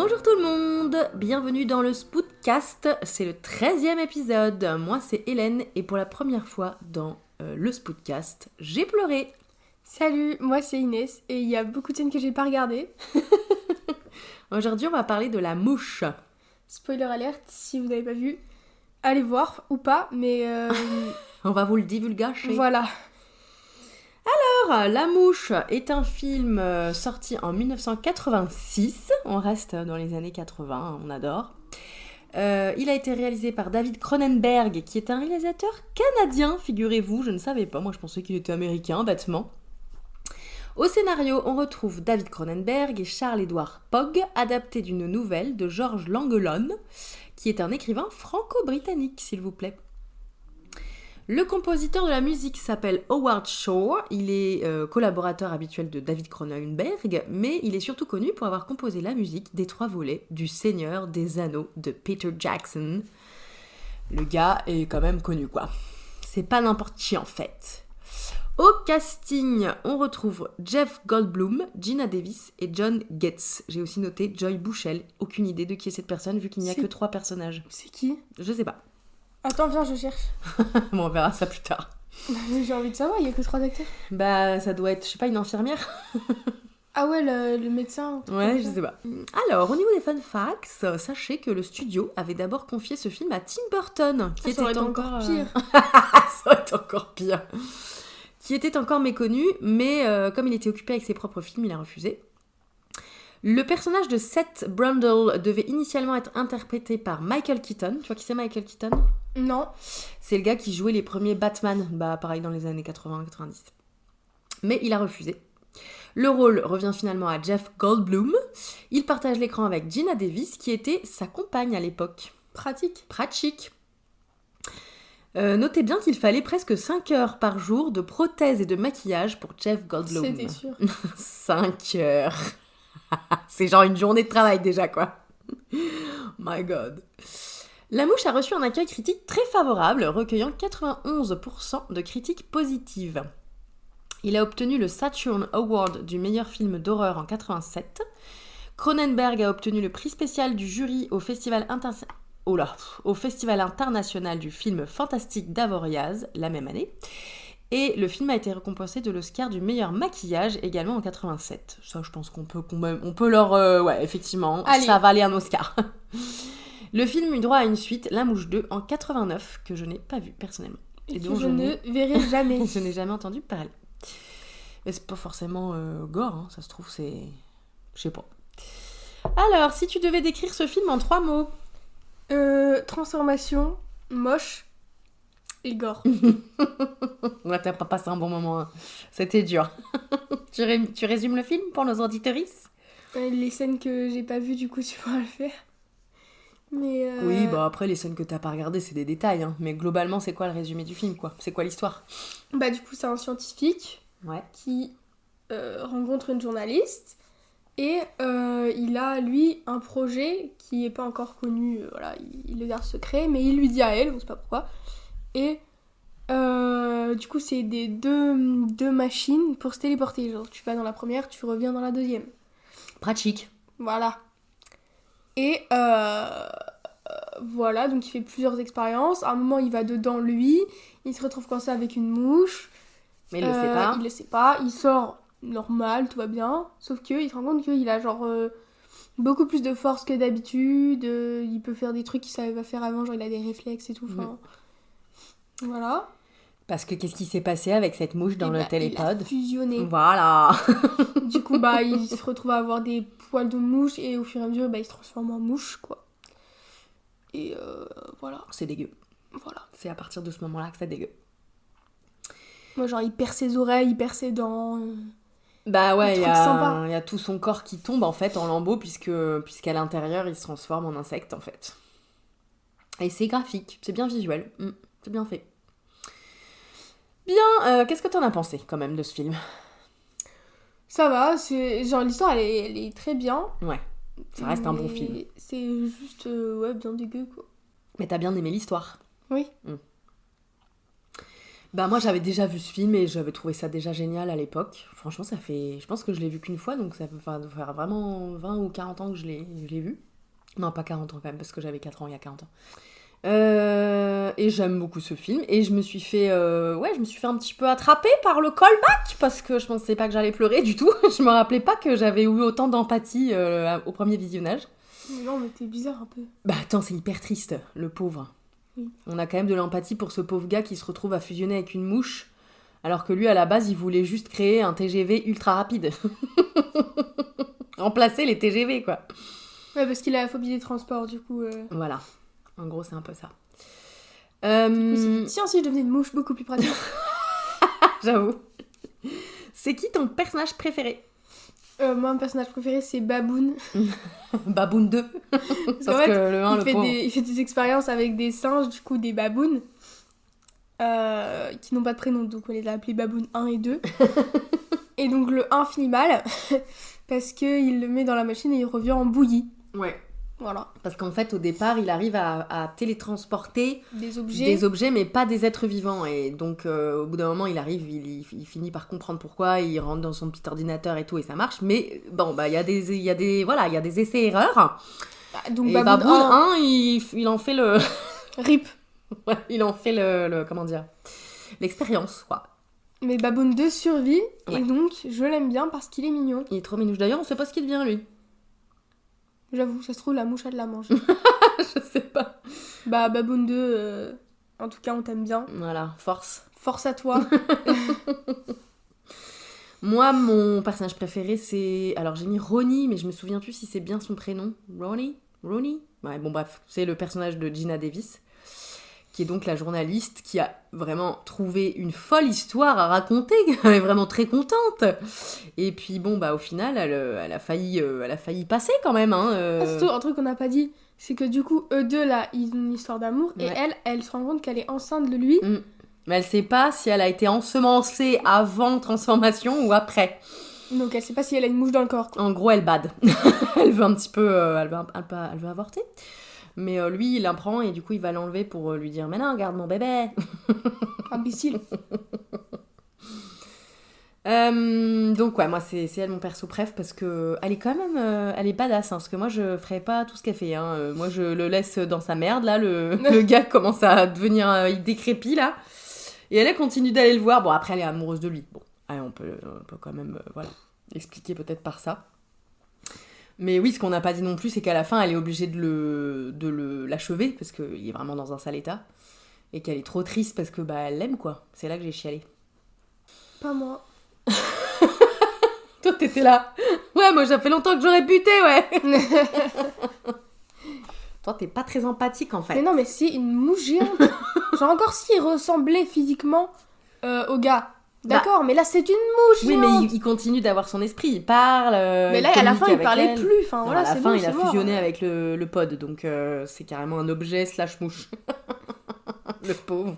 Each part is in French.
Bonjour tout le monde, bienvenue dans le Spoutcast, c'est le 13e épisode. Moi c'est Hélène et pour la première fois dans le Spoutcast, j'ai pleuré. Salut, moi c'est Inès et il y a beaucoup de scènes que j'ai pas regardées. Aujourd'hui on va parler de La Mouche. Spoiler alerte, si vous n'avez pas vu, allez voir ou pas, mais On va vous le divulgacher. voilà. Alors, La Mouche est un film sorti en 1986, on reste dans les années 80, on adore. Il a été réalisé par David Cronenberg, qui est un réalisateur canadien, figurez-vous, je ne savais pas, moi je pensais qu'il était américain, bêtement. Au scénario, on retrouve David Cronenberg et Charles-Édouard Pogge, adapté d'une nouvelle de Georges Langelone, qui est un écrivain franco-britannique, s'il vous plaît. Le compositeur de la musique s'appelle Howard Shore, il est collaborateur habituel de David Cronenberg, mais il est surtout connu pour avoir composé la musique des 3 volets du Seigneur des Anneaux de Peter Jackson. Le gars est quand même connu quoi. C'est pas n'importe qui en fait. Au casting, on retrouve Jeff Goldblum, Geena Davis et John Getz. J'ai aussi noté Joy Bushell, aucune idée de qui est cette personne vu qu'il n'y a que 3 personnages. C'est qui ? Je sais pas. Attends, viens, je cherche. Bon, on verra ça plus tard. J'ai envie de savoir, il y a que 3 acteurs. Bah, ça doit être, je sais pas, une infirmière. Ah ouais, le médecin. Ouais, je sais pas. Alors, au niveau des fun facts, sachez que le studio avait d'abord confié ce film à Tim Burton, qui ça aurait était été encore pire. ça aurait été encore pire. Qui était encore méconnu, mais comme il était occupé avec ses propres films, il a refusé. Le personnage de Seth Brundle devait initialement être interprété par Michael Keaton. Tu vois qui c'est Michael Keaton ? Non. C'est le gars qui jouait les premiers Batman, bah pareil dans les années 80-90. Mais il a refusé. Le rôle revient finalement à Jeff Goldblum. Il partage l'écran avec Geena Davis, qui était sa compagne à l'époque. Pratique. Notez bien qu'il fallait presque 5 heures par jour de prothèses et de maquillage pour Jeff Goldblum. C'était sûr. 5 heures. C'est genre une journée de travail déjà, quoi. My God. La Mouche a reçu un accueil critique très favorable, recueillant 91% de critiques positives. Il a obtenu le Saturn Award du meilleur film d'horreur en 87. Cronenberg a obtenu le prix spécial du jury au Festival international du film fantastique d'Avoriaz la même année. Et le film a été récompensé de l'Oscar du meilleur maquillage également en 87. Ça, je pense qu'on peut leur... ouais, effectivement, Allez. Ça valait un Oscar. Le film eut droit à une suite, La Mouche 2, en 89, que je n'ai pas vue personnellement. Et dont que je ne verrai jamais. je n'ai jamais entendu parler. Mais c'est pas forcément gore, hein, ça se trouve, c'est... Je sais pas. Alors, si tu devais décrire ce film en 3 mots. Transformation, moche et gore. Ouais, t'as pas passé un bon moment, hein. C'était dur. Tu résumes le film pour nos auditrices ? Les scènes que j'ai pas vues, du coup, tu pourras le faire. Mais Oui, bah après, les scènes que t'as pas regardées, c'est des détails, hein. Mais globalement, c'est quoi le résumé du film, quoi ? C'est quoi l'histoire ? Bah, du coup, c'est un scientifique qui rencontre une journaliste et il a, lui, un projet qui est pas encore connu. Voilà, il le garde secret, mais il lui dit à elle, on sait pas pourquoi. Et du coup, c'est des deux machines pour se téléporter. Genre, tu vas dans la première, tu reviens dans la deuxième. Pratique. Voilà. Et voilà, donc il fait plusieurs expériences. À un moment, il va dedans, lui. Il se retrouve coincé avec une mouche. Mais il le sait pas. Il le sait pas. Il sort normal, tout va bien. Sauf qu'il se rend compte qu'il a genre beaucoup plus de force que d'habitude. Il peut faire des trucs qu'il savait pas faire avant. Genre, il a des réflexes et tout. Enfin, voilà. Parce que qu'est-ce qui s'est passé avec cette mouche dans le télépode ? Il a fusionné. Voilà. Du coup, bah, il se retrouve à avoir des poils de mouche et au fur et à mesure, bah, il se transforme en mouche, quoi. Et voilà. C'est dégueu. Voilà. C'est à partir de ce moment-là que c'est dégueu. Moi, genre, il perd ses oreilles, il perd ses dents. Bah ouais, il y sympa. a tout son corps qui tombe en fait en lambeaux puisqu'à l'intérieur il se transforme en insecte en fait. Et c'est graphique, c'est bien visuel, c'est bien fait. Bien, qu'est-ce que t'en as pensé quand même de ce film ? Ça va, c'est genre l'histoire elle est très bien. Ouais, ça reste un bon film. C'est juste ouais, bien dégueu quoi. Mais t'as bien aimé l'histoire ? Oui. Bah moi j'avais déjà vu ce film et j'avais trouvé ça déjà génial à l'époque. Franchement ça fait... Je pense que je l'ai vu qu'une fois, donc ça peut faire vraiment 20 ou 40 ans que je l'ai vu. Non pas 40 ans quand même, parce que j'avais 4 ans il y a 40 ans. Et j'aime beaucoup ce film et je me suis fait un petit peu attraper par le callback parce que je pensais pas que j'allais pleurer du tout. Je me rappelais pas que j'avais eu autant d'empathie au premier visionnage. Mais non, mais t'es bizarre un peu. Bah attends, c'est hyper triste, le pauvre. Oui. On a quand même de l'empathie pour ce pauvre gars qui se retrouve à fusionner avec une mouche, alors que lui, à la base, il voulait juste créer un TGV ultra rapide. Remplacer les TGV, quoi. Ouais, parce qu'il a la phobie des transports, du coup... Voilà. En gros, c'est un peu ça. Tiens, si je devenais une mouche beaucoup plus pratique. J'avoue. C'est qui ton personnage préféré? Moi, mon personnage préféré, c'est Baboon. Baboon 2. Parce qu'en fait, il fait des expériences avec des singes, du coup, des baboons, qui n'ont pas de prénom, donc on les a appelés Baboon 1 et 2. Et donc, le 1 finit mal, parce qu'il le met dans la machine et il revient en bouillie. Ouais. Voilà. Parce qu'en fait, au départ, il arrive à télétransporter des objets, mais pas des êtres vivants. Et donc, au bout d'un moment, il arrive, il finit par comprendre pourquoi, il rentre dans son petit ordinateur et tout, et ça marche. Mais bon, bah, il y a des essais-erreurs. Donc, et Baboon 1, il en fait le... RIP. Ouais, il en fait comment dire, l'expérience, quoi. Mais Baboon 2 survit, et donc, je l'aime bien parce qu'il est mignon. Il est trop mignon. D'ailleurs, on sait pas ce qu'il devient, lui. J'avoue, ça se trouve, la mouche a de la manger. Je sais pas. Bah, Baboon 2, en tout cas, on t'aime bien. Voilà, force. Force à toi. Moi, mon personnage préféré, c'est... Alors, j'ai mis Ronnie, mais je me souviens plus si c'est bien son prénom. Ronnie? Ouais, bon, bref. C'est le personnage de Gina Davis, qui est donc la journaliste qui a vraiment trouvé une folle histoire à raconter. Elle est vraiment très contente. Et puis bon, bah au final, elle a failli passer quand même. Hein, Surtout, un truc qu'on n'a pas dit, c'est que du coup, eux deux là, ils ont une histoire d'amour, ouais. Et elle se rend compte qu'elle est enceinte de lui. Mais elle sait pas si elle a été ensemencée avant transformation ou après. Donc elle sait pas si elle a une mouche dans le corps, quoi. En gros, elle bade. Elle veut un petit peu... elle veut avorter. Mais lui, il l'apprend et du coup, il va l'enlever pour lui dire « Mais non, garde mon bébé !» Imbécile. Donc ouais, moi, c'est elle mon perso préf parce que elle est quand même... elle est badass, hein, parce que moi, je ferais pas tout ce qu'elle fait. Hein. Moi, je le laisse dans sa merde, là. Le gars commence à devenir décrépit, là. Et elle continue d'aller le voir. Bon, après, elle est amoureuse de lui. Bon, allez, on peut quand même expliquer peut-être par ça. Mais oui, ce qu'on n'a pas dit non plus, c'est qu'à la fin, elle est obligée de l'achever, parce qu'il est vraiment dans un sale état. Et qu'elle est trop triste parce que elle l'aime, quoi. C'est là que j'ai chialé. Pas moi. Toi, t'étais là. Ouais, moi, ça fait longtemps que j'aurais buté, ouais. Toi, t'es pas très empathique, en fait. Mais non, mais c'est une mouche géante. Genre encore s'il ressemblait physiquement au gars. D'accord, mais là c'est une mouche géante. Oui, mais il continue d'avoir son esprit, il parle. Mais là, à la fin, il parlait plus. Enfin, voilà, à la c'est fin, bon, il a c'est fusionné mort. avec le pod, donc c'est carrément un objet / mouche. Le pauvre.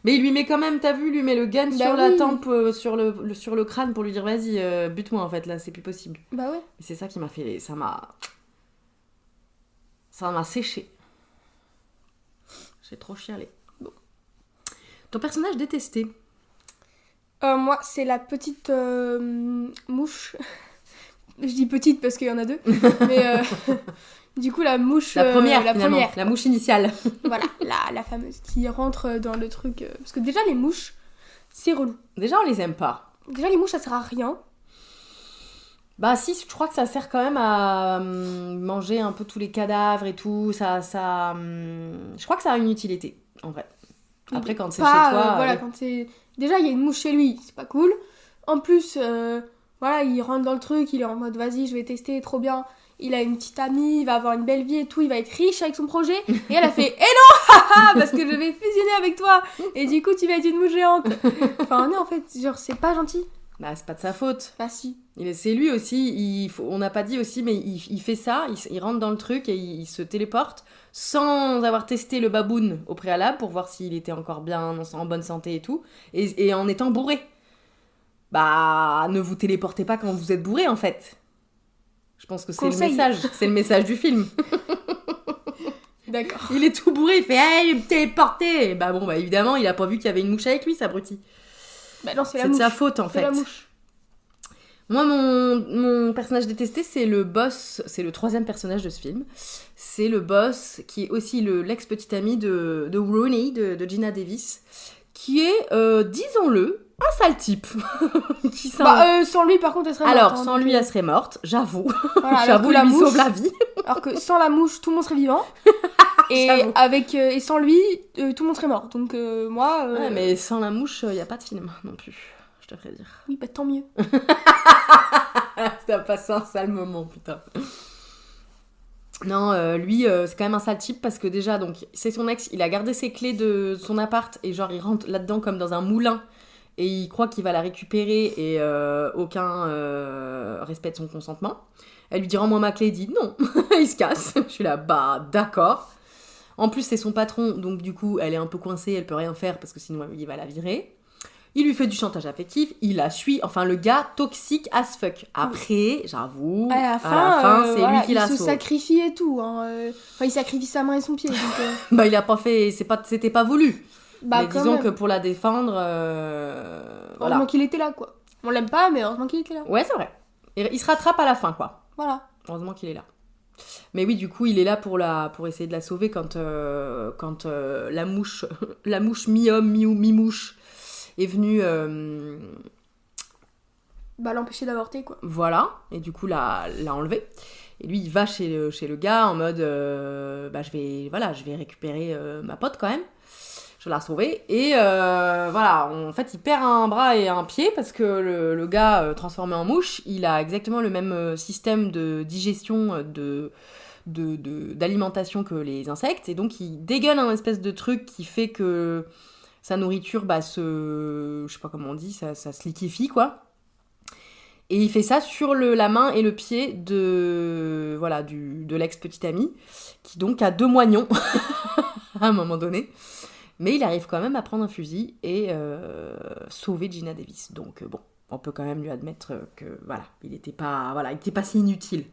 Mais il lui met quand même, t'as vu, il lui met le gun sur la tempe, sur le crâne pour lui dire vas-y, bute-moi en fait, là, c'est plus possible. Bah ouais. Et c'est ça qui m'a fait. Ça m'a séché. J'ai trop chialé. Bon. Ton personnage détesté? Moi, c'est la petite mouche. Je dis petite parce qu'il y en a deux. Mais du coup, la mouche... La première, la mouche initiale. Voilà, la fameuse qui rentre dans le truc... Parce que déjà, les mouches, c'est relou. Déjà, on les aime pas. Déjà, les mouches, ça sert à rien. Bah si, je crois que ça sert quand même à manger un peu tous les cadavres et tout. Je crois que ça a une utilité, en vrai. Après, quand c'est chez toi... voilà, quand c'est... Déjà, il y a une mouche chez lui, c'est pas cool. En plus, voilà, il rentre dans le truc, il est en mode, vas-y, je vais tester, trop bien. Il a une petite amie, il va avoir une belle vie et tout, il va être riche avec son projet. Et elle a fait, non, parce que je vais fusionner avec toi. Et du coup, tu vas être une mouche géante. Enfin, non, en fait, genre, c'est pas gentil. Bah, c'est pas de sa faute. Bah, si. C'est lui aussi, on n'a pas dit aussi, mais il fait ça, il rentre dans le truc et il se téléporte sans avoir testé le baboon au préalable pour voir s'il était encore bien, en bonne santé et tout, et en étant bourré. Bah, ne vous téléportez pas quand vous êtes bourré, en fait. Je pense que c'est le message du film. D'accord. Il est tout bourré, il fait « Hey, me téléporter !» Et bah bon, bah évidemment, il a pas vu qu'il y avait une mouche avec lui, ça abruti. Bah non, c'est la C'est de mouche. sa faute, en fait. C'est la mouche. Moi, mon personnage détesté, c'est le boss, c'est le 3e personnage de ce film. C'est le boss qui est aussi l'ex-petit ami de Rooney, de Gina Davis, qui est, disons-le, un sale type. Sans lui, par contre, elle serait morte. Alors, sans lui, elle serait morte, j'avoue. Voilà, J'avoue, il lui sauve la vie. Alors que sans la mouche, tout le monde serait vivant. Et, et sans lui, tout le monde serait mort. Donc moi... Ouais, mais sans la mouche, il n'y a pas de film non plus, je te ferais dire. Oui, bah tant mieux. T'as passé un sale moment, putain. Non, lui, c'est quand même un sale type parce que déjà, donc, c'est son ex, il a gardé ses clés de son appart et genre, il rentre là-dedans comme dans un moulin et il croit qu'il va la récupérer et aucun respecte son consentement. Elle lui dit « Rends-moi ma clé », il dit « Non », il se casse. Je suis là « Bah, d'accord ». En plus, c'est son patron, donc du coup, elle est un peu coincée, elle peut rien faire parce que sinon, il va la virer. Il lui fait du chantage affectif, il la suit, enfin le gars toxique as fuck. Après, j'avoue, à la fin, c'est lui qui la sauve. Il se sacrifie et tout. Enfin, il sacrifie sa main et son pied. Donc, Bah, il a pas fait, c'était pas voulu. Bah, mais disons que pour la défendre, heureusement voilà. qu'il était là, quoi. On l'aime pas, mais heureusement qu'il était là. Ouais, c'est vrai. Et il se rattrape à la fin, quoi. Voilà. Heureusement qu'il est là. Mais oui, du coup, il est là pour essayer de la sauver quand la mouche mi-homme, mi-mouche est venue... l'empêcher d'avorter, quoi. Voilà, et du coup, l'a enlevé. Et lui, il va chez le gars en mode... je vais récupérer ma pote quand même. Je vais la sauver. Et voilà, en fait, il perd un bras et un pied parce que le gars transformé en mouche, il a exactement le même système de digestion, d'alimentation que les insectes. Et donc, il dégueule un espèce de truc qui fait que sa nourriture, je sais pas comment on dit, ça se liquéfie, quoi. Et il fait ça sur la main et le pied de l'ex-petit ami, qui donc a 2 moignons à un moment donné. Mais il arrive quand même à prendre un fusil et sauver Gina Davis. Donc bon, on peut quand même lui admettre que il n'était pas si inutile.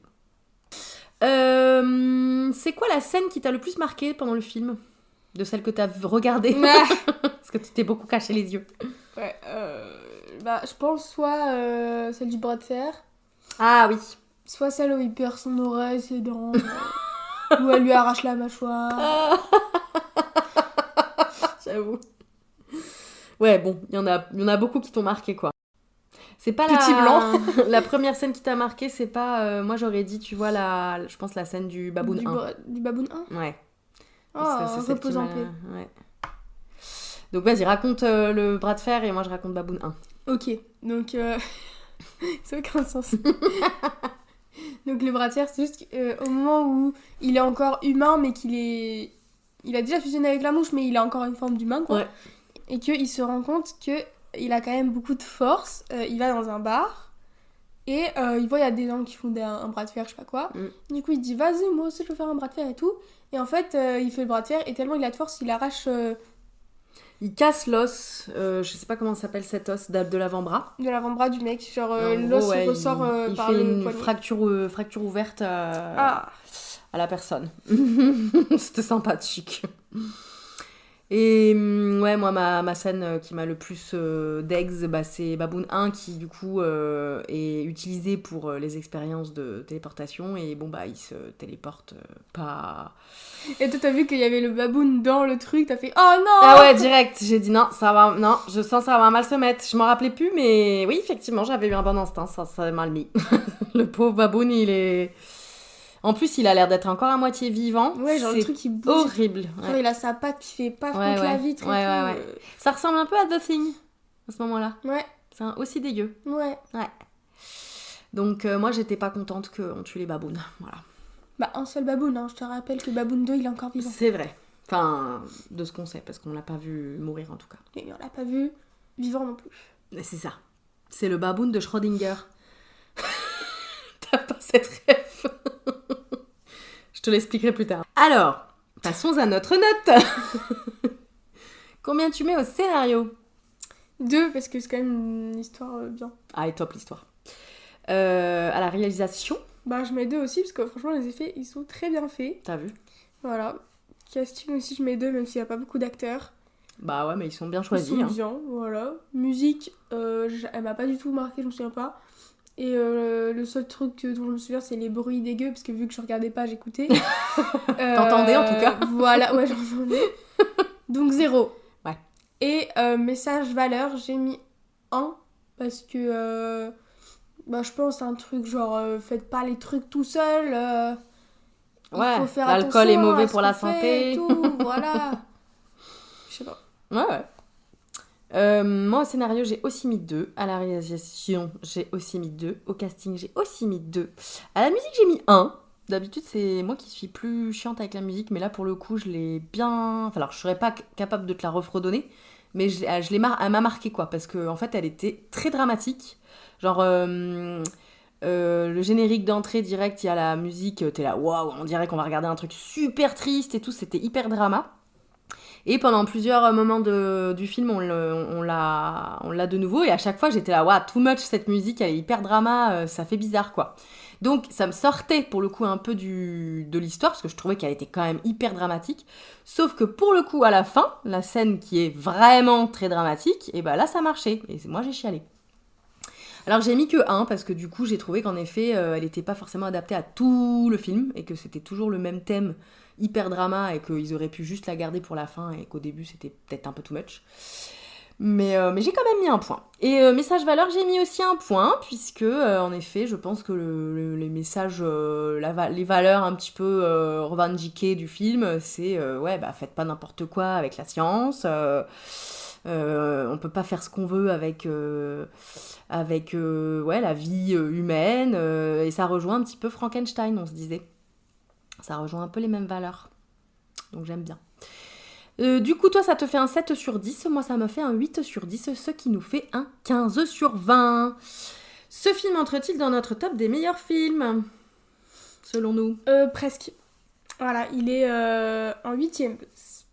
C'est quoi la scène qui t'a le plus marqué pendant le film ? De celle que t'as regardée ? Parce que tu t'es beaucoup caché les yeux. Ouais, je pense soit celle du bras de fer. Ah oui. Soit celle où il perd son oreille, ses dents. Où elle lui arrache la mâchoire. J'avoue. Ouais, bon, il y en a beaucoup qui t'ont marqué, quoi. C'est pas Petit blanc. La première scène qui t'a marqué, c'est pas... moi, j'aurais dit, tu vois, je pense la scène du baboun 1. Du baboun 1 ? Ouais. Repose en paix. Ouais. Donc, vas-y, raconte le bras de fer et moi, je raconte baboun 1. Ok, donc... ça n'a aucun sens. Donc, le bras de fer, c'est juste au moment où il est encore humain, mais il a déjà fusionné avec la mouche, mais il a encore une forme d'humain, quoi. Ouais. Et qu'il se rend compte qu'il a quand même beaucoup de force. Il va dans un bar et il voit il y a des gens qui font un bras de fer, je sais pas quoi. Du coup, il dit vas-y, moi aussi je veux faire un bras de fer et tout. Et en fait, il fait le bras de fer et tellement il a de force, il arrache... Il casse l'os, je sais pas comment s'appelle cet os de l'avant-bras. De l'avant-bras du mec, genre l'os il ressort il par fait le une poignet. fracture ouverte à la personne. C'était sympathique. Et ouais, moi, ma scène qui m'a le plus d'ex, c'est Baboon 1 qui, du coup, est utilisé pour les expériences de téléportation. Et bon, il se téléporte pas... Et toi, t'as vu qu'il y avait le baboon dans le truc, t'as fait « Oh non !» Ah ouais, direct. J'ai dit non, je sens ça va mal se mettre. Je m'en rappelais plus, mais oui, effectivement, j'avais eu un bon instinct, ça s'est mal mis. Le pauvre baboon, il est... En plus, il a l'air d'être encore à moitié vivant. Ouais, genre le truc qui bouge. Horrible. Genre il a sa patte qui fait paf contre la vitre et tout. Ouais. Ça ressemble un peu à The Thing, à ce moment-là. Ouais. C'est aussi dégueu. Ouais. Donc moi, j'étais pas contente qu'on tue les babounes. Voilà. Un seul baboon, hein. Je te rappelle que Baboon 2, il est encore vivant. C'est vrai. Enfin, de ce qu'on sait, parce qu'on l'a pas vu mourir en tout cas. Et on l'a pas vu vivant non plus. Mais c'est ça. C'est le baboon de Schrödinger. T'as pas cette rêve. Je te l'expliquerai plus tard. Alors, passons à notre note. Combien tu mets au scénario ? 2, parce que c'est quand même une histoire bien. Ah, et top l'histoire. À la réalisation ? Je mets 2 aussi, parce que franchement, les effets, ils sont très bien faits. T'as vu ? Voilà. Casting aussi, je mets 2, même s'il n'y a pas beaucoup d'acteurs. Bah ouais, mais ils sont bien Ils choisis. sont hein. bien, voilà. Musique, elle m'a pas du tout marqué, je me souviens pas. Et le seul truc dont je me souviens, c'est les bruits dégueux, parce que vu que je regardais pas, j'écoutais. T'entendais en tout cas. Voilà, ouais, j'entendais. Donc 0. Ouais. Et message valeur, j'ai mis 1, parce que je pense à un truc genre faites pas les trucs tout seul. Ouais, il faut faire l'alcool est attention mauvais à ce pour la qu'on fait santé. et tout, voilà. Je sais pas. Ouais. Moi, au scénario, j'ai aussi mis 2. À la réalisation, j'ai aussi mis 2. Au casting, j'ai aussi mis 2. À la musique, j'ai mis 1. D'habitude, c'est moi qui suis plus chiante avec la musique, mais là, pour le coup, je l'ai bien... Enfin, alors, je serais pas capable de te la refredonner, mais elle m'a marqué, quoi, parce qu'en fait, elle était très dramatique. Genre, le générique d'entrée direct, il y a la musique, t'es là, waouh, on dirait qu'on va regarder un truc super triste et tout, c'était hyper drama. Et pendant plusieurs moments du film, on l'a de nouveau. Et à chaque fois, j'étais là, waouh, too much, cette musique, elle est hyper drama, ça fait bizarre, quoi. Donc, ça me sortait, pour le coup, un peu de l'histoire, parce que je trouvais qu'elle était quand même hyper dramatique. Sauf que, pour le coup, à la fin, la scène qui est vraiment très dramatique, et ben là, ça marchait. Et moi, j'ai chialé. Alors, j'ai mis que 1, parce que du coup, j'ai trouvé qu'en effet, elle n'était pas forcément adaptée à tout le film, et que c'était toujours le même thème, hyper drama, et qu'ils auraient pu juste la garder pour la fin, et qu'au début c'était peut-être un peu too much. Mais j'ai quand même mis 1 point. Et message valeur, j'ai mis aussi 1 point, puisque en effet, je pense que les messages, les valeurs un petit peu revendiquées du film, c'est faites pas n'importe quoi avec la science. On peut pas faire ce qu'on veut avec la vie humaine. Et ça rejoint un petit peu Frankenstein, on se disait. Ça rejoint un peu les mêmes valeurs. Donc j'aime bien. Du coup, toi, ça te fait un 7 sur 10. Moi, ça me fait un 8 sur 10, ce qui nous fait un 15 sur 20. Ce film entre-t-il dans notre top des meilleurs films, selon nous? Presque. Voilà, il est en 8ème place.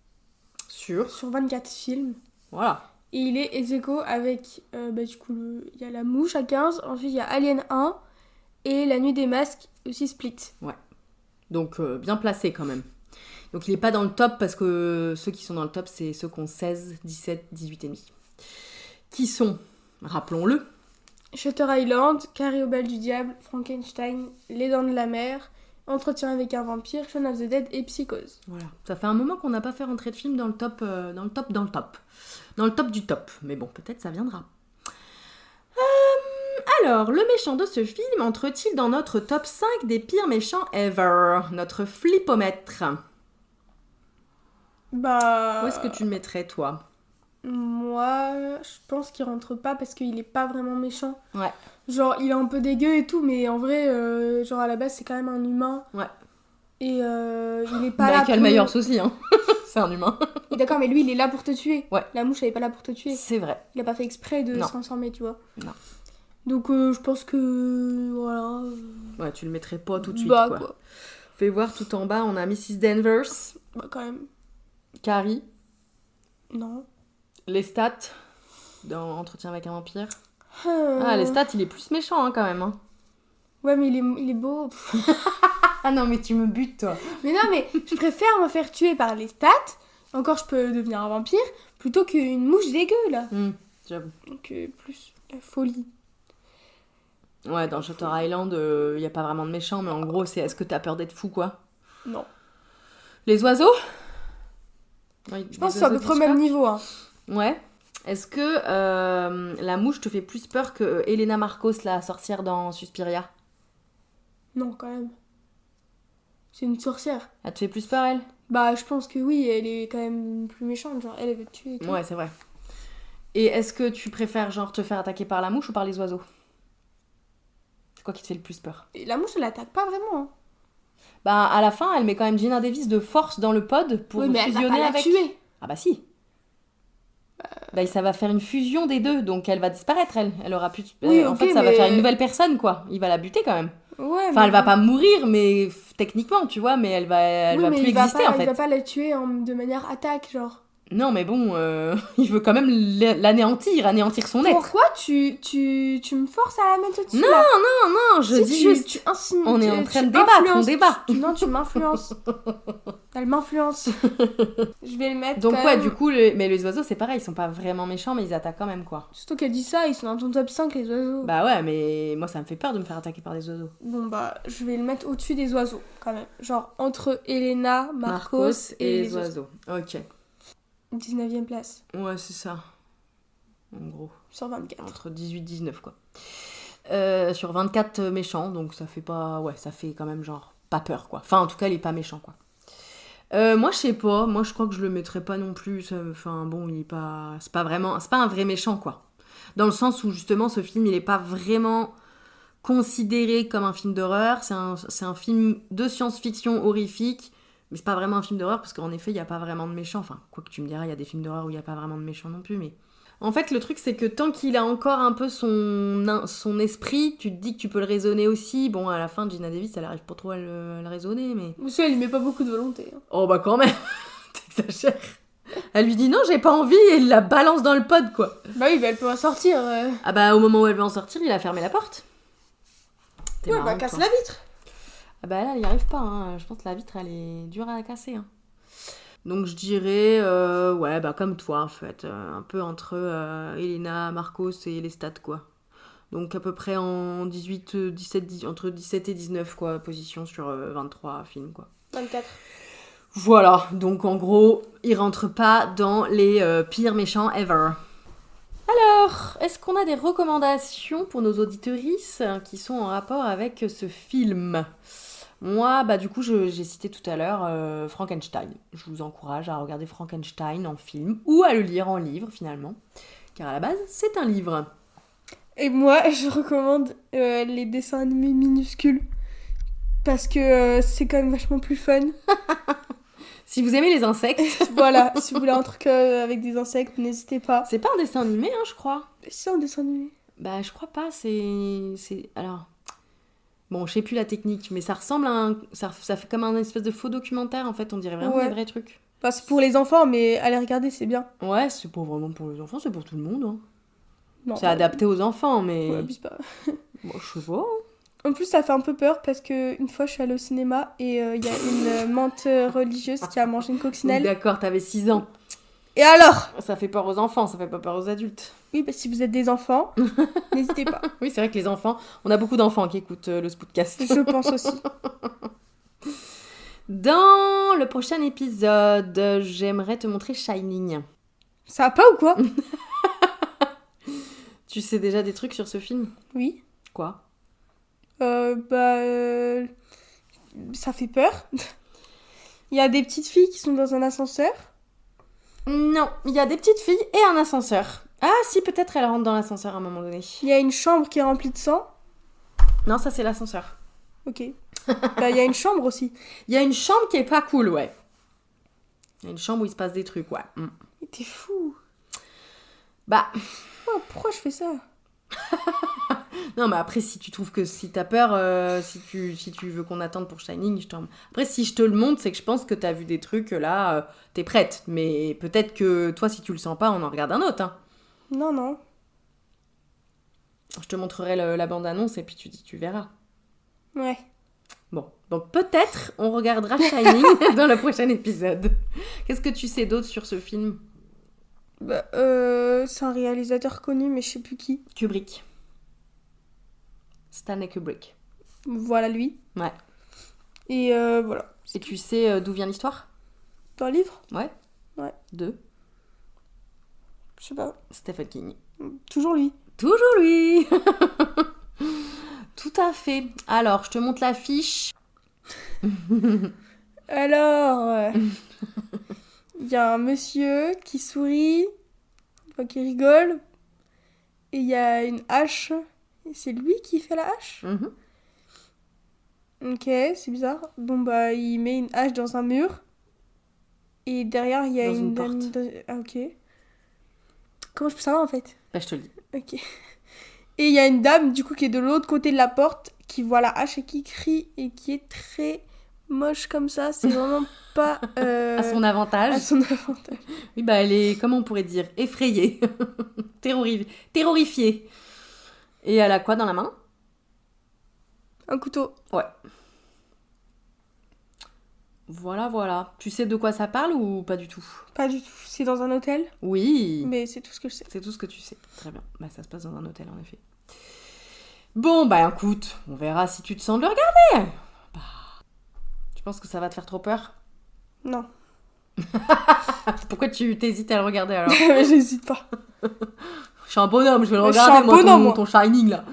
Sur 24 films. Voilà. Et il est ex aequo avec, du coup, il y a La Mouche à 15. Ensuite, il y a Alien 1. Et La Nuit des Masques, aussi Split. Ouais. Donc, bien placé quand même. Donc, il n'est pas dans le top parce que ceux qui sont dans le top, c'est ceux qui ont 16, 17, 18 et demi. Qui sont, rappelons-le, Shutter Island, Carré au bal du diable, Frankenstein, Les Dents de la Mer, Entretien avec un vampire, Shaun of the Dead et Psychose. Voilà. Ça fait un moment qu'on n'a pas fait rentrer de film dans le top, dans le top du top. Mais bon, peut-être ça viendra. Alors, le méchant de ce film entre-t-il dans notre top 5 des pires méchants ever? Notre flippomètre. Où est-ce que tu le mettrais, toi? Moi, je pense qu'il rentre pas parce qu'il est pas vraiment méchant. Ouais. Genre, il est un peu dégueu et tout, mais en vrai, à la base, c'est quand même un humain. Ouais. Et il est pas là Michael Myers aussi, hein. C'est un humain. D'accord, mais lui, il est là pour te tuer. Ouais. La mouche, elle est pas là pour te tuer. C'est vrai. Il a pas fait exprès de Non. se transformer, tu vois. Non. Donc, je pense que... Voilà. Ouais, tu le mettrais pas tout de suite, Bah, quoi. Fais voir, tout en bas, on a Mrs. Danvers. Bah, quand même. Carrie. Non. Lestat. Dans Entretien avec un vampire. Ah, Lestat, il est plus méchant, hein, quand même. Hein. Ouais, mais il est beau. Ah non, mais tu me butes, toi. Mais non, mais je préfère me faire tuer par Lestat. Encore, je peux devenir un vampire. Plutôt qu'une mouche dégueu, là. J'avoue. Donc, plus la folie. Ouais, dans Shutter Island, il n'y a pas vraiment de méchant, mais en gros, c'est est-ce que t'as peur d'être fou, quoi? Non. Les oiseaux? Ouais, je pense que c'est à peu près au même niveau. Hein. Ouais. Est-ce que la mouche te fait plus peur que Elena Marcos, la sorcière dans Suspiria? Non, quand même. C'est une sorcière. Elle te fait plus peur, elle? Bah, je pense que oui, elle est quand même plus méchante. Genre, elle veut te tuer et tout. Ouais, c'est vrai. Et est-ce que tu préfères, genre, te faire attaquer par la mouche ou par les oiseaux? C'est quoi qui te fait le plus peur? Et la mouche, elle attaque pas vraiment. Hein. Bah, à la fin, elle met quand même Gina Davis de force dans le pod pour oui, mais fusionner elle va pas avec... la tuer. Ah bah si. Bah, ça va faire une fusion des deux, donc elle va disparaître, elle. Elle aura plus... Oui, en ok, fait, ça va mais- faire une nouvelle personne, quoi. Il va la buter, quand même. Ouais, Enfin, elle va pas mourir, mais techniquement, tu vois, mais elle va oui, mais plus il va exister, pas, en fait. Il va pas la tuer de manière attaque, genre. Non, mais bon, il veut quand même anéantir son être. Pourquoi tu me forces à la mettre au-dessus Non, là non, je Si dis tu- juste... tu insinues- On est tu- en train tu de débattre, on influences- débat. Non, tu m'influences. Elle m'influence. Je vais le mettre. Donc quand ouais, même. du coup, mais les oiseaux, c'est pareil, ils sont pas vraiment méchants, mais ils attaquent quand même, quoi. Surtout qu'elle dit ça, ils sont dans ton top 5, les oiseaux. Bah ouais, mais moi, ça me fait peur de me faire attaquer par des oiseaux. Bon, bah, je vais le mettre au-dessus des oiseaux, quand même. Genre, entre Elena, Marcos et les oiseaux. Ok. 19e place. Ouais, c'est ça. En gros. Sur 24. Entre 18 et 19, quoi. Sur 24 méchants, donc ça fait pas... Ouais, ça fait quand même genre pas peur, quoi. Enfin, en tout cas, il est pas méchant, quoi. Moi, je sais pas. Moi, je crois que je le mettrais pas non plus. Enfin, bon, il est pas... C'est pas vraiment... C'est pas un vrai méchant, quoi. Dans le sens où, justement, ce film, il est pas vraiment considéré comme un film d'horreur. C'est un film de science-fiction horrifique. Mais c'est pas vraiment un film d'horreur, parce qu'en effet, il y a pas vraiment de méchant. Enfin, quoi que tu me diras, il y a des films d'horreur où il y a pas vraiment de méchant non plus, mais... En fait, le truc, c'est que tant qu'il a encore un peu son esprit, tu te dis que tu peux le raisonner aussi. Bon, à la fin, Gina Davis, elle arrive pas trop à le raisonner, mais... Monsieur, elle y met pas beaucoup de volonté. Hein. Oh, bah quand même. T'exagères. Elle lui dit non, j'ai pas envie, et il la balance dans le pod, quoi. Bah oui, bah elle peut en sortir. Ah bah, au moment où elle veut en sortir, il a fermé la porte. T'es Ouais, marrant, bah casse toi. la vitre. Ah bah là, elle y arrive pas, hein. Je pense que la vitre, elle est dure à casser, hein. Donc je dirais, ouais, bah comme toi en fait, un peu entre Elena, Marcos et les stats quoi. Donc à peu près en 18, 17, entre 17 et 19 quoi, position sur 23 films quoi. 24. Voilà, donc en gros, il rentre pas dans les pires méchants ever. Alors, est-ce qu'on a des recommandations pour nos auditrices qui sont en rapport avec ce film ? Moi, bah du coup, j'ai cité tout à l'heure Frankenstein. Je vous encourage à regarder Frankenstein en film ou à le lire en livre finalement, car à la base, c'est un livre. Et moi, je recommande les dessins animés minuscules. Parce que c'est quand même vachement plus fun. Si vous aimez les insectes, Voilà, si vous voulez un truc avec des insectes, n'hésitez pas. c'est pas un dessin animé, hein, je crois. C'est un dessin animé. Bah, je crois pas, c'est... Alors... Bon, je sais plus la technique, mais ça ressemble à un... Ça fait comme un espèce de faux documentaire, en fait, on dirait vraiment des vrais trucs. Enfin, c'est pour les enfants, mais allez regarder, c'est bien. Ouais, c'est pas vraiment pour les enfants, c'est pour tout le monde. Hein. Non, C'est adapté aux enfants, mais... Ouais, abuse pas. Bon, je sais pas. En plus, ça fait un peu peur parce que une fois, je suis allée au cinéma et il y a une menthe religieuse qui a mangé une Oui, coccinelle. d'accord, t'avais 6 ans. Et alors ? Ça fait peur aux enfants, ça fait pas peur aux adultes. Oui, bah, si vous êtes des enfants, n'hésitez pas. Oui, c'est vrai que les enfants... On a beaucoup d'enfants qui écoutent le Spoutcast. Je pense aussi. Dans le prochain épisode, j'aimerais te montrer Shining. Ça va pas ou quoi ? Tu sais déjà des trucs sur ce film ? Oui. Quoi ? Ça fait peur. Il y a des petites filles qui sont dans un ascenseur. Non, il y a des petites filles et un ascenseur. Ah si, peut-être elle rentre dans l'ascenseur à un moment donné. Il y a une chambre qui est remplie de sang. Non, ça c'est l'ascenseur. Ok. Bah, il y a une chambre aussi. Il y a une chambre qui est pas cool, ouais. Il y a une chambre où il se passe des trucs, ouais. Mm. Mais t'es fou. Bah... Oh, pourquoi je fais ça ? Non, mais après, si tu trouves que si t'as peur, si tu veux qu'on attende pour Shining, je t'en... Après, si je te le montre, c'est que je pense que t'as vu des trucs, là, t'es prête. Mais peut-être que toi, si tu le sens pas, on en regarde un autre, hein. Non, non. Je te montrerai la bande-annonce et puis tu verras. Ouais. Bon, donc peut-être on regardera Shining dans le prochain épisode. Qu'est-ce que tu sais d'autre sur ce film ? Bah, c'est un réalisateur connu, mais je sais plus qui. Kubrick. Stanley Kubrick. Voilà lui. Ouais. Et voilà. Et tu sais d'où vient l'histoire ? Dans le livre ? Ouais. Ouais. De Je sais pas. Stephen King. Toujours lui. Toujours lui. Tout à fait. Alors, je te montre l'affiche. Alors, il y a un monsieur qui sourit, enfin, qui rigole, et il y a une hache. Et c'est lui qui fait la hache ? Mhm. Ok, c'est bizarre. Bon, bah, il met une hache dans un mur. Et derrière, il y a Dans une porte. Ah, ok. Comment je peux savoir, en fait ? Bah, je te le dis. Ok. Et il y a une dame, du coup, qui est de l'autre côté de la porte, qui voit la hache et qui crie, et qui est très moche comme ça. C'est vraiment pas... À son avantage. à son avantage. Oui, bah, elle est, comment on pourrait dire, effrayée. Terrorifiée. Et elle a quoi dans la main ? Un couteau. Ouais. Voilà. Tu sais de quoi ça parle ou pas du tout? Pas du tout. C'est dans un hôtel, Oui. mais c'est tout ce que je sais. C'est tout ce que tu sais. Très bien. Bah, ça se passe dans un hôtel, en effet. Bon, bah écoute, on verra si tu te sens de le regarder. Bah, tu penses que ça va te faire trop peur? Non. Pourquoi tu t'hésites à le regarder alors? J'hésite pas. Je suis un bonhomme, je vais le Je suis regarder, un moi, bonhomme, ton Shining, là.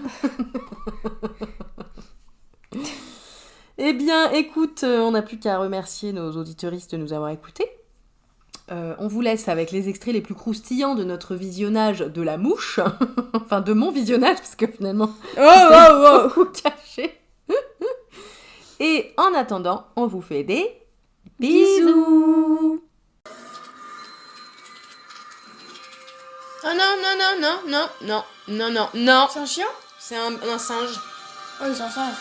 Eh bien, écoute, on n'a plus qu'à remercier nos auditeuristes de nous avoir écoutés. On vous laisse avec les extraits les plus croustillants de notre visionnage de La Mouche. Enfin, de mon visionnage, parce que finalement, Oh. beaucoup caché. Et en attendant, on vous fait des bisous. Oh non. C'est un chien? C'est un singe. Oh, c'est un singe.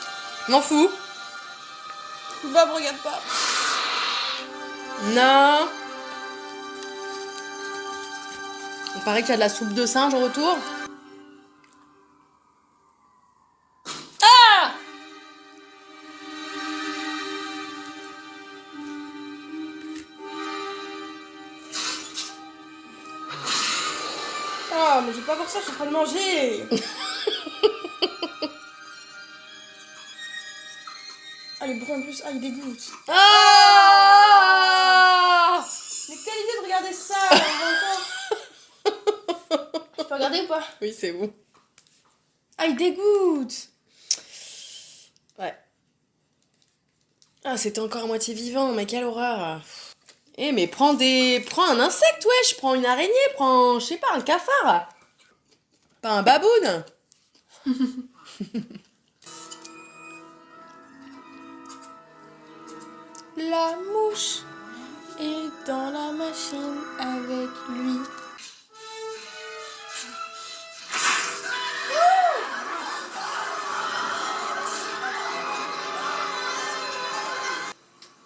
M'en fous. Va, me regarde pas. Non. Il paraît qu'il y a de la soupe de singe au retour. Ah, mais je vais pas voir ça, je suis en train de manger. Ah, les bruits en plus, il dégoûte. Ah Mais quelle idée de regarder ça Je peux regarder ou pas? Oui, c'est bon. Ah, il dégoûte. Ouais. Ah, c'était encore à moitié vivant, mais quelle horreur. Eh, mais prends un insecte, wesh. Prends une araignée, prends, je sais pas, un cafard. Pas un baboune. La mouche est dans la machine avec lui.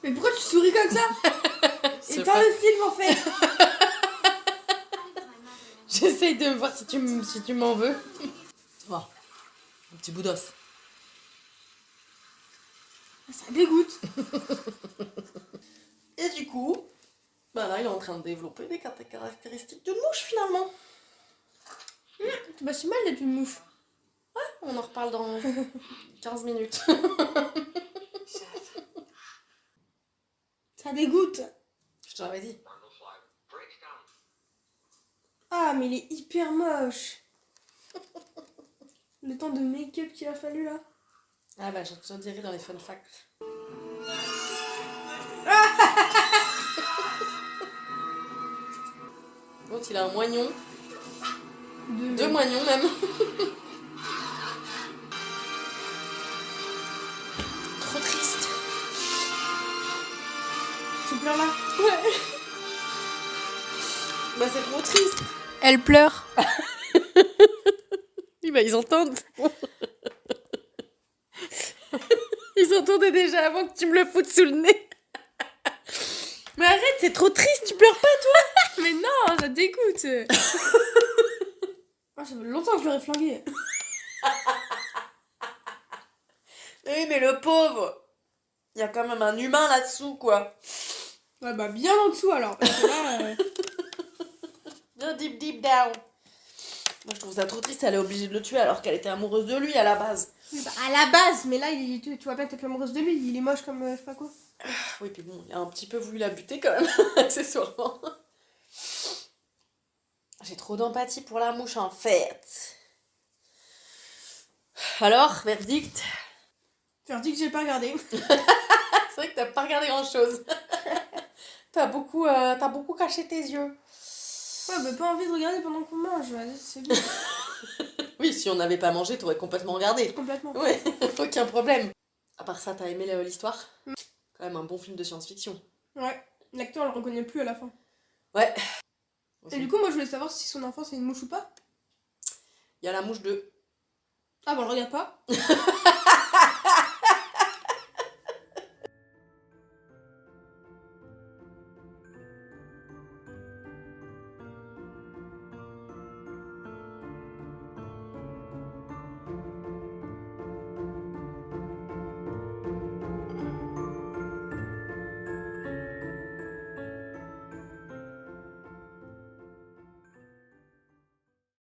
Mais pourquoi tu souris comme ça? Éteins le film en fait. J'essaye de voir si tu m'en veux. Oh, un petit bout d'os. Ça dégoûte. Et du coup, bah là, il est en train de développer des caractéristiques d'une mouche finalement. Bah c'est mal d'être une mouche. On en reparle dans 15 minutes. Ça dégoûte. Je te l'avais dit. Ah mais il est hyper moche. Le temps de make-up qu'il a fallu là. Ah bah, je te dirai dans les fun facts. L'autre, il a un moignon. Deux moignons même. Trop triste. Tu pleures là? Ouais. Bah c'est trop triste. Elle pleure. Oui, bah ils entendent. Ils entendaient déjà avant que tu me le foutes sous le nez. Mais arrête, c'est trop triste, tu pleures pas toi? Mais non, ça dégoûte. Ah, ça fait longtemps que je l'aurais flingué. Oui, mais le pauvre, il y a quand même un humain là-dessous, quoi. Ouais, bah bien en dessous alors. Parce que là, Bien deep down. Moi, je trouve ça trop triste, elle est obligée de le tuer alors qu'elle était amoureuse de lui à la base. oui, bah, à la base, mais là, tu vois bien que t'es plus amoureuse de lui. Il est moche comme je sais pas quoi. Oui, puis bon, il a un petit peu voulu la buter quand même, accessoirement. J'ai trop d'empathie pour la mouche en fait. Alors, verdict? Verdict que j'ai pas regardé. C'est vrai que t'as pas regardé grand chose. T'as beaucoup caché tes yeux. Ouais, bah pas envie de regarder pendant qu'on mange. Vas-y, c'est bon. Oui, si on n'avait pas mangé, t'aurais complètement regardé. Complètement. Ouais, aucun problème. À part ça, t'as aimé l'histoire? Quand même un bon film de science-fiction. Ouais. L'acteur, on le reconnaît plus à la fin. Ouais. Et du coup, moi, je voulais savoir si son enfant, c'est une mouche ou pas. Il y a la mouche 2. Ah, bon, on le regarde pas.